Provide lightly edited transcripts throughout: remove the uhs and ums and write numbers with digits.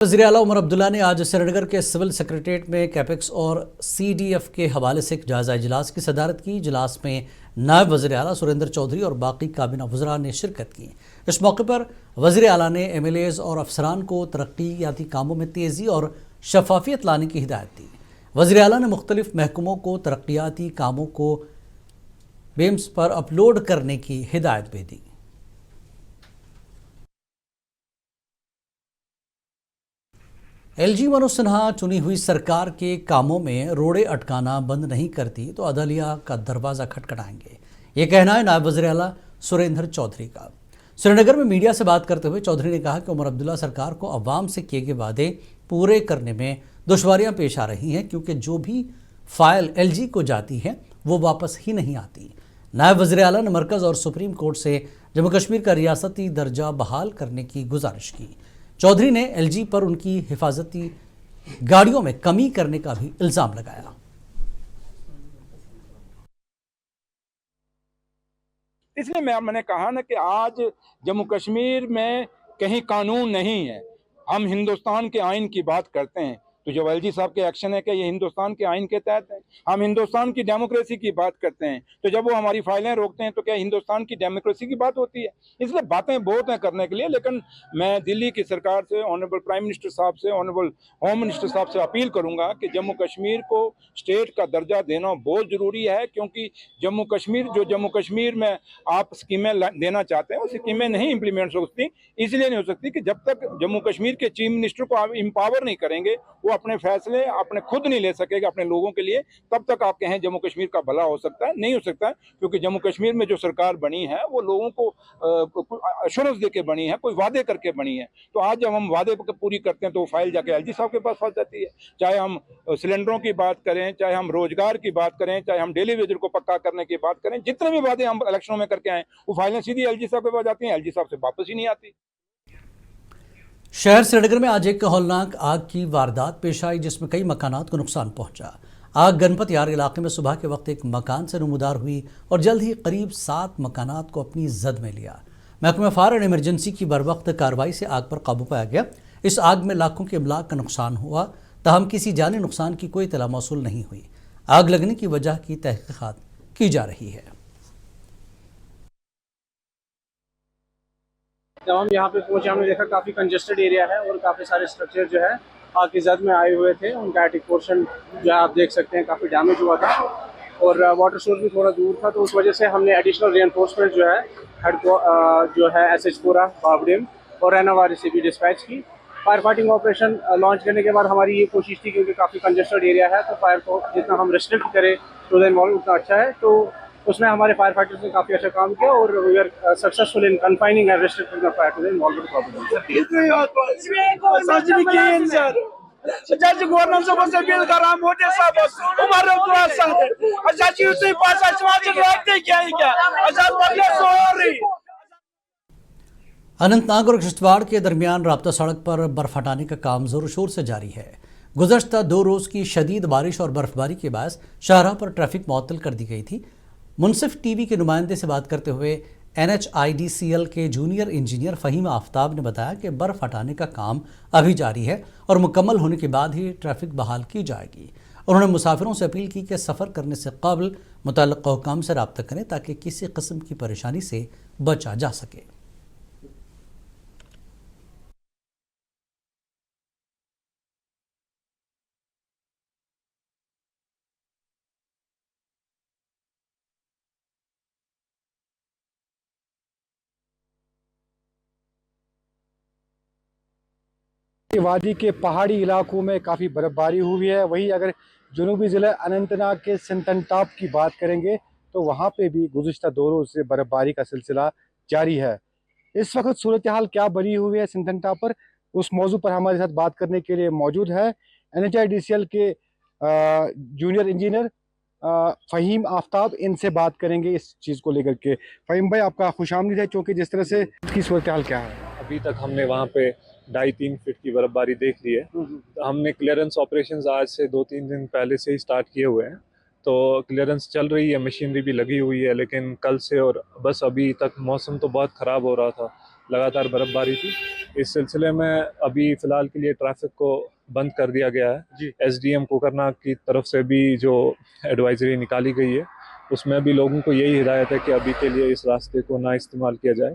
वज़ीर आला उमर अब्दुल्ला ने आज श्रीनगर के सिविल सेक्रेटेरिएट में कैपेक्स और CDF के हवाले से एक जायजा इजलास की सदारत की। इजलास में नायब वज़ीर आला सुरेंद्र चौधरी और बाकी काबीना वज़रा ने शिरकत की। इस मौके पर वज़ीर आला ने MLAs और अफसरान को तरक्याती कामों में तेज़ी और शफाफियत लाने की हिदायत दी। वज़ीर आला ने मुख्तलिफ महकमों को तरक्याती कामों को बेम्स पर अपलोड करने की हिदायत भी दी। LG मनोज सिन्हा चुनी हुई सरकार के कामों में रोड़े अटकाना बंद नहीं करती तो अदलिया का दरवाज़ा खटखटाएंगे। ये कहना है नायब वज़ीर आला सुरेंद्र चौधरी का। श्रीनगर में मीडिया से बात करते हुए चौधरी ने कहा कि उमर अब्दुल्ला सरकार को अवाम से किए गए वादे पूरे करने में दुश्वारियां पेश आ रही हैं, क्योंकि जो भी फाइल LG को जाती है वो वापस ही नहीं आती। नायब वज़ीर आला ने मरकज़ और सुप्रीम कोर्ट से जम्मू कश्मीर का रियासती दर्जा बहाल करने की गुजारिश की। चौधरी ने LG पर उनकी हिफाजती गाड़ियों में कमी करने का भी इल्ज़ाम लगाया। इसलिए मैंने कहा ना कि आज जम्मू कश्मीर में कहीं कानून नहीं है। हम हिंदुस्तान के आइन की बात करते हैं तो जो LG साहब के एक्शन है कि ये हिंदुस्तान के आइन के तहत है। हम हिंदुस्तान की डेमोक्रेसी की बात करते हैं तो जब वो हमारी फाइलें रोकते हैं तो क्या हिंदुस्तान की डेमोक्रेसी की बात होती है? इसलिए बातें बहुत हैं करने के लिए, लेकिन मैं दिल्ली की सरकार से, ऑनरेबल प्राइम मिनिस्टर साहब से, ऑनरेबल होम मिनिस्टर साहब से अपील करूंगा कि जम्मू कश्मीर को स्टेट का दर्जा देना बहुत ज़रूरी है, क्योंकि जम्मू कश्मीर में आप स्कीमें देना चाहते हैं वो स्कीमें नहीं इम्प्लीमेंट हो सकती। इसलिए नहीं हो सकती कि जब तक जम्मू कश्मीर के चीफ मिनिस्टर को आप एम्पावर नहीं करेंगे, वो अपने फैसले अपने खुद नहीं ले सकेगा अपने लोगों के लिए, तब तक आप कहें जम्मू कश्मीर का भला हो सकता है, नहीं हो सकता। क्योंकि जम्मू कश्मीर में जो सरकार बनी है वो लोगों को अश्योरेंस दे के बनी है, कोई वादे करके बनी है। तो आज जब हम वादे पूरी करते हैं तो वो फाइल जाके LG साहब के पास फंस जाती है। चाहे हम सिलेंडरों की बात करें, चाहे हम रोजगार की बात करें, चाहे हम डेली वेजर को पक्का करने की बात करें, जितने भी वादे हम इलेक्शनों में करके आए वो फाइलें सीधी LG साहब के पास जाती हैं, LG साहब से वापस ही नहीं आती। शहर श्रीनगर में आज एक हौलनाक आग की वारदात पेश आई, जिसमें कई मकानात को नुकसान पहुंचा। आग गणपत यार इलाके में सुबह के वक्त एक मकान से नमूदार हुई और जल्द ही करीब 7 मकानात को अपनी जद में लिया। महकमा फायर एंड इमरजेंसी की बरवक्त कार्रवाई से आग पर काबू पाया गया। इस आग में लाखों के अमलाक का नुकसान हुआ, ताहम किसी जानी नुकसान की कोई इत्तला मौसूल नहीं हुई। आग लगने की वजह की तहकीकात की जा रही है। जब हम यहाँ पे पहुंचे हमने देखा काफ़ी कंजेस्टेड एरिया है और काफ़ी सारे स्ट्रक्चर जो है आग की जद में आए हुए थे। उनका एटिक पोर्शन जो है आप देख सकते हैं काफ़ी डैमेज हुआ था और वाटर सोर्स भी थोड़ा दूर था, तो उस वजह से हमने एडिशनल रेनफोर्समेंट जो है जो है SH-पुरा, बाबडेम और रैनावारी से भी डिस्पैच की। फायर फाइटिंग ऑपरेशन लॉन्च करने के बाद हमारी ये कोशिश थी, क्योंकि काफ़ी कंजेस्टेड एरिया है तो फायर को जितना हम रिस्ट्रिक्ट करें टू द इन्वॉल्व उतना अच्छा है। तो उसमें हमारे फायर फाइटर्स ने काफी अच्छा काम किया और we are successful in confining and restricting the fire to the involved property. Jadi gubernur sebesar bil karam hote sabos umar kuasa ajaji usi pasa semacam lagi क्या आजाद बदले सॉरी। अनंतनाग और किश्तवाड़ के दरमियान राब्ता सड़क पर बर्फ हटाने का काम जोर शोर से जारी है। गुज़श्ता 2 रोज़ की शदीद बारिश और बर्फबारी के बायस शाहराह पर ट्रैफिक मुअत्तल कर दी गई थी। मुनसिफ TV के नुमाइंदे से बात करते हुए NHIDCL के जूनियर इंजीनियर फ़हीम आफ्ताब ने बताया कि बर्फ़ हटाने का काम अभी जारी है और मुकम्मल होने के बाद ही ट्रैफिक बहाल की जाएगी। उन्होंने मुसाफिरों से अपील की कि सफ़र करने से कबल मुतल्लिक़ा हुकाम से रब्ता करें ताकि किसी किस्म की परेशानी से बचा जा सके। वादी के पहाड़ी इलाकों में काफ़ी बर्फबारी हुई है। वहीं अगर जनूबी ज़िला अनंतनाग के सिंथनटॉप की बात करेंगे तो वहाँ पे भी गुज़िश्ता 2 रोज़ से बर्फबारी का सिलसिला जारी है। इस वक्त सूरत हाल क्या बनी हुई है सिंथनटॉप पर, उस मौजू पर हमारे साथ बात करने के लिए मौजूद है NHIDCL के जूनियर इंजीनियर फ़हीम आफ्ताब। इनसे बात करेंगे इस चीज़ को लेकर के। फ़हीम भाई, आपका खुशामदीद है, चूँकि जिस तरह से इसकी सूरत हाल क्या है? अभी तक हमने वहाँ पे 2.5-3 फीट की बर्फबारी देख ली है। तो हमने क्लियरेंस ऑपरेशंस आज से 2-3 दिन पहले से ही स्टार्ट किए हुए हैं, तो क्लियरेंस चल रही है, मशीनरी भी लगी हुई है। लेकिन कल से और बस अभी तक मौसम तो बहुत ख़राब हो रहा था, लगातार बर्फबारी थी, इस सिलसिले में अभी फ़िलहाल के लिए ट्रैफिक को बंद कर दिया गया है जी। एसडीएम कोकरनाग की तरफ से भी जो एडवाइजरी निकाली गई है उसमें भी लोगों को यही हिदायत है कि अभी के लिए इस रास्ते को ना इस्तेमाल किया जाए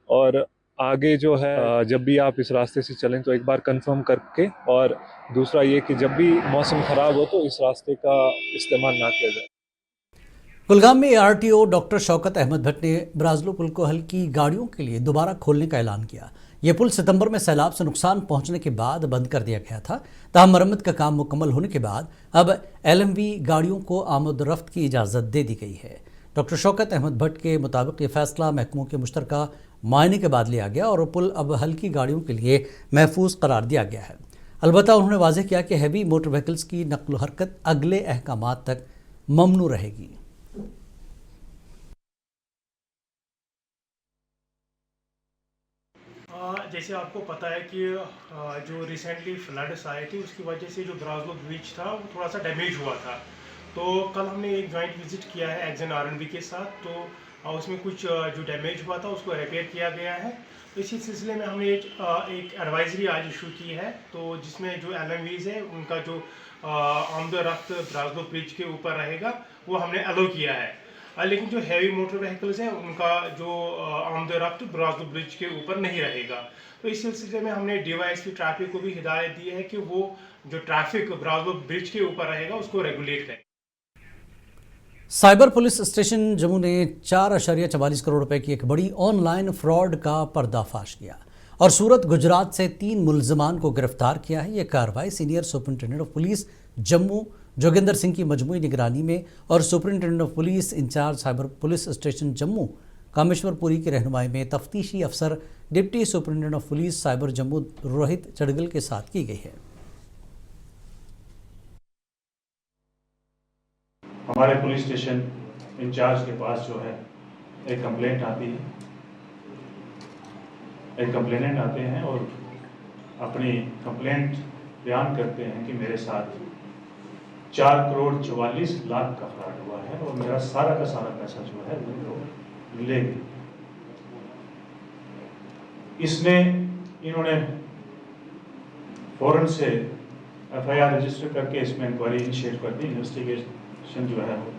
और आगे जो है जब भी आप इस रास्ते से चलें तो एक बार कंफर्म करके, और दूसरा ये कि जब भी मौसम ख़राब हो तो इस रास्ते का इस्तेमाल ना किया जाए। कुलगाम में आरटीओ डॉक्टर शौकत अहमद भट्ट ने ब्राजलो पुल को हल्की गाड़ियों के लिए दोबारा खोलने का ऐलान किया। यह पुल सितंबर में सैलाब से नुकसान पहुंचने के बाद बंद कर दिया गया था। ताहम मरम्मत का काम मुकम्मल होने के बाद अब एलएमवी गाड़ियों को आमद रफ्त की इजाज़त दे दी गई है। डॉक्टर शौकत अहमद भट्ट के मुताबिक ये फैसला महकमों के मुश्तरका मायने के बाद लिया गया और पुल अब हल्की गाड़ियों के लिए महफूज करार दिया गया है। अलबत्ता उन्होंने वाज़ेह किया कि हैवी मोटर व्हीकल्स की नकल हरकत अगले अहकामात तक ममनू रहेगी। जैसे आपको पता है कि जो रिसेंटली फ्लड्स आए थे उसकी वजह से जो ब्राजलो ब्रिज था वो थोड़ा सा डैमेज हुआ था। तो कल हमने एक जॉइंट विजिट किया है एक्जन आरएनबी के साथ, तो उसमें कुछ जो डैमेज हुआ था उसको रिपेयर किया गया है। तो इसी सिलसिले में हमने एक एडवाइजरी आज इशू की है, तो जिसमें जो एलएमवीज़ है उनका जो आमद रफ्त ब्राजलो ब्रिज के ऊपर रहेगा वो हमने अलो किया है, लेकिन जो हैवी मोटर व्हीकल्स हैं उनका जो आमद रफ्त ब्राजलो ब्रिज के ऊपर नहीं रहेगा। तो इस सिलसिले में हमने डीवाईएसपी ट्रैफिक को भी हिदायत दी है कि वो जो ट्रैफिक ब्राजलो ब्रिज के ऊपर रहेगा उसको रेगुलेट करें। साइबर पुलिस स्टेशन जम्मू ने 4.44 करोड़ रुपए की एक बड़ी ऑनलाइन फ्रॉड का पर्दाफाश किया और सूरत गुजरात से 3 मुल्जिमान को गिरफ्तार किया है। यह कार्रवाई senior superintendent of police Jammu Joginder Singh की मजमूई निगरानी में और superintendent of police in-charge cyber police station Jammu Kameshwarpuri की रहनुमाई में तफ्तीशी अफसर deputy superintendent of police cyber Jammu Rohit Chadgal के साथ की गई है। हमारे पुलिस स्टेशन इंचार्ज के पास जो है एक कंप्लेंट आती है, एक कंप्लेनेंट आते हैं और अपनी कंप्लेंट बयान करते हैं कि मेरे साथ 4 करोड़ 44 लाख का फ्रॉड हुआ है और मेरा सारा का सारा पैसा जो है वो ले गए। इन्होंने फौरन से एफआईआर रजिस्टर करके इसमें इंक्वायरी इनिशिएट कर दी। इन्वेस्टिगेशन जो है वो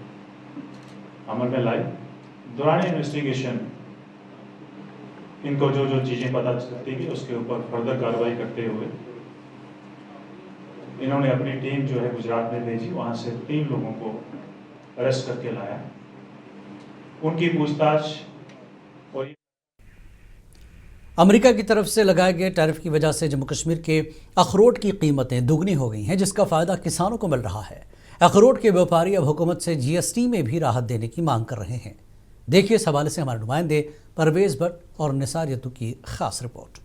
अमल में लाई। दौरान इन्वेस्टिगेशन इनको जो चीज़ें पता चलती गई उसके ऊपर फर्दर कार्रवाई करते हुए इन्होंने अपनी टीम जो है गुजरात में भेजी। वहाँ से 3 लोगों को अरेस्ट करके लाया। उनकी पूछताछ और अमेरिका की तरफ से लगाए गए टैरिफ की वजह से जम्मू कश्मीर के अखरोट की कीमतें दुगनी हो गई हैं, जिसका फ़ायदा किसानों को मिल रहा है। अखरोट के व्यापारी अब हुकूमत से जीएसटी में भी राहत देने की मांग कर रहे हैं। देखिए इस हवाले से हमारे नुमाइंदे परवेज़ भट्ट और निसार यतू की खास रिपोर्ट।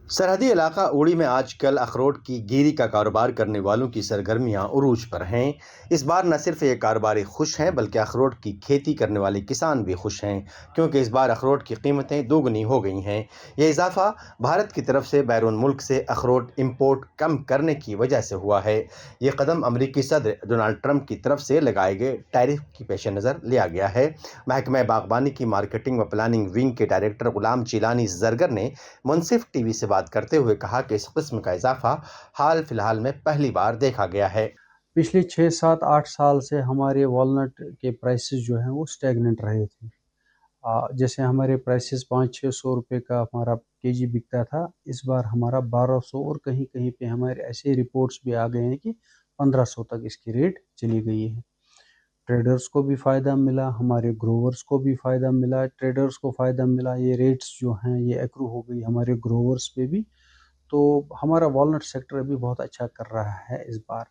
सरहदी इलाका उड़ी में आजकल अखरोट की गिरी का कारोबार करने वालों की सरगर्मियां उरूज पर हैं। इस बार न सिर्फ ये कारोबारी खुश हैं बल्कि अखरोट की खेती करने वाले किसान भी खुश हैं, क्योंकि इस बार अखरोट की कीमतें दोगुनी हो गई हैं। ये इजाफा भारत की तरफ से बैरून मुल्क से अखरोट इंपोर्ट कम करने की वजह से हुआ है। ये कदम अमरीकी सदर डोनाल्ड ट्रंप की तरफ से लगाए गए टैरिफ की पेश नज़र लिया गया है। महकमा बागबानी की मार्केटिंग व प्लानिंग विंग के डायरेक्टर गुलाम चिलानी जरगर ने मुनसिफ टीवी से करते हुए कहा कि इस किस्म का इजाफा हाल फिलहाल में पहली बार देखा गया है। पिछले 6, 7, 8 साल से हमारे वॉलनट के प्राइसेस जो हैं वो स्टैगनेंट रहे थे। जैसे हमारे प्राइसेस 500-600 रुपये का हमारा केजी बिकता था, इस बार हमारा 1200 और कहीं कहीं पे हमारे ऐसे रिपोर्ट्स भी आ गए हैं कि 1500 तक इसकी रेट चली गई है। ट्रेडर्स को भी फ़ायदा मिला, हमारे ग्रोवर्स को भी फ़ायदा मिला, ट्रेडर्स को फ़ायदा मिला। ये रेट्स जो हैं ये एक्रू हो गई हमारे ग्रोवर्स पे भी, तो हमारा वॉलनट सेक्टर अभी बहुत अच्छा कर रहा है इस बार।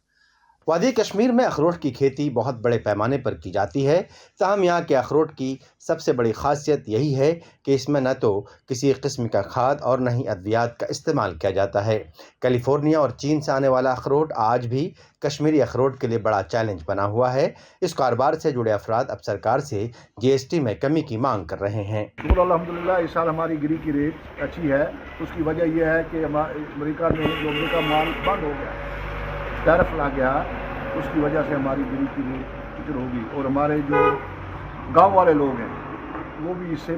वादी कश्मीर में अखरोट की खेती बहुत बड़े पैमाने पर की जाती है। ताहम यहाँ के अखरोट की सबसे बड़ी खासियत यही है कि इसमें न तो किसी किस्म का खाद और न ही अद्वियात का इस्तेमाल किया जाता है। कैलिफोर्निया और चीन से आने वाला अखरोट आज भी कश्मीरी अखरोट के लिए बड़ा चैलेंज बना हुआ है। इस कारोबार से जुड़े अफराद अब सरकार से जीएसटी में कमी की मांग कर रहे हैं। अल्हम्दुलिल्लाह इस साल हमारी गिरी की रेट अच्छी है। उसकी वजह यह है कि अमेरिका में जो अमेरिका माल बंद हो गया, टैरिफ लग गया, उसकी वजह से हमारी गिरी की रेट टिकट होगी और हमारे जो गांव वाले लोग हैं वो भी इससे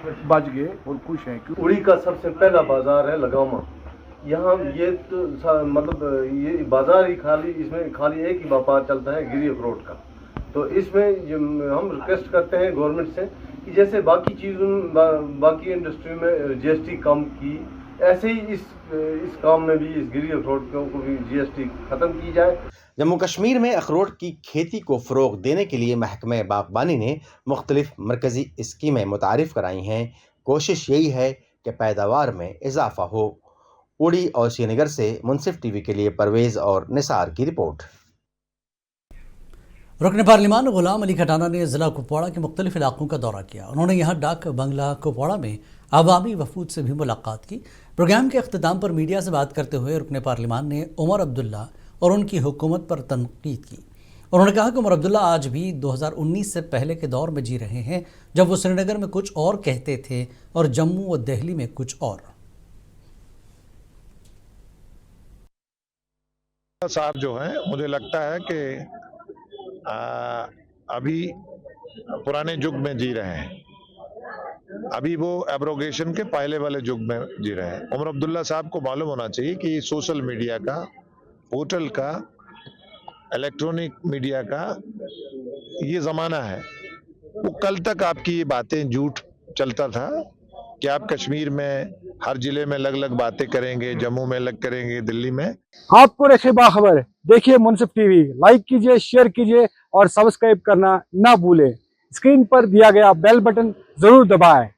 बच गए और खुश हैं। उड़ी का सबसे पहला बाजार है लगामा। यहाँ ये तो मतलब ये बाजार ही खाली, इसमें खाली एक ही व्यापार चलता है गिरी अखरोट का। तो इसमें हम रिक्वेस्ट करते हैं गवर्नमेंट से कि जैसे बाकी चीज़ों बाकी इंडस्ट्री में जीएसटी कम की, ऐसे ही इस काम में भी इस गिरी अखरोट को भी जीएसटी ख़त्म की जाए। जम्मू कश्मीर में अखरोट की खेती को फ़रोग़ देने के लिए महकमे बागबानी ने मुख्तलिफ मरकज़ी स्कीमें मुतारिफ़ कराई हैं। कोशिश यही है कि पैदावार में इजाफ़ा हो। उड़ी और श्रीनगर से मुनसिफ टीवी के लिए परवेज़ और निसार की रिपोर्ट। रुकन पार्लिमान गुलाम अली खटाना ने ज़िला कुपवाड़ा के मुख्तलिफ इलाकों का दौरा किया। उन्होंने यहाँ डाक बंगला कुपवाड़ा में अवामी वफूद से भी मुलाकात की। प्रोग्राम के अख्ताम पर मीडिया से बात करते हुए रुकन पार्लिमान ने उमर अब्दुल्ला और उनकी हुकूमत पर तनकीद की। उन्होंने कहा कि उमर अब्दुल्ला आज भी 2019 से पहले के दौर में जी रहे हैं, जब वो श्रीनगर में कुछ और कहते थे और जम्मू व दिल्ली में कुछ और। साहब जो हैं, मुझे लगता है कि अभी पुराने युग में जी रहे हैं। अभी वो एब्रोगेशन के पहले वाले युग में जी रहे हैं। उमर अब्दुल्ला साहब को मालूम होना चाहिए कि सोशल मीडिया का, पोर्टल का, इलेक्ट्रॉनिक मीडिया का ये ज़माना है। वो कल तक आपकी ये बातें झूठ चलता था कि आप कश्मीर में हर जिले में अलग अलग बातें करेंगे, जम्मू में अलग करेंगे, दिल्ली में। आपको रखे बाखबर, देखिए मुनसिफ टीवी, लाइक कीजिए, शेयर कीजिए और सब्सक्राइब करना ना भूलें। स्क्रीन पर दिया गया बेल बटन जरूर दबाएं।